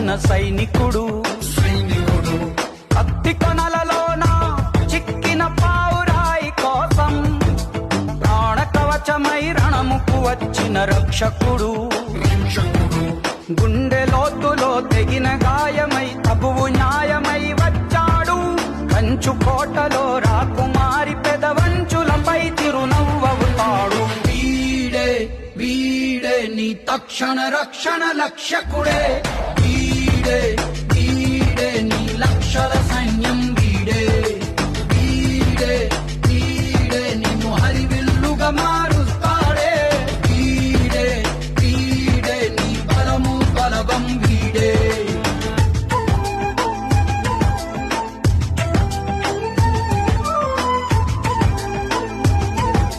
మన సైనికుడు కత్తి కొనలలోన చిక్కిన పావురాయి కోసం ప్రాణ కవచమై రణముకు వచ్చిన రక్షకుడు గుండె లోతులో తెగిన గాయమై తగువు న్యాయమై వచ్చాడు కంచు కోటలో రాకుమారి పెదవంచులపై తిరునవ్వవుతాడు వీడే వీడే నీ తక్షణ రక్షణ లక్ష్యకుడే వీడే వీడే నీ లక్షల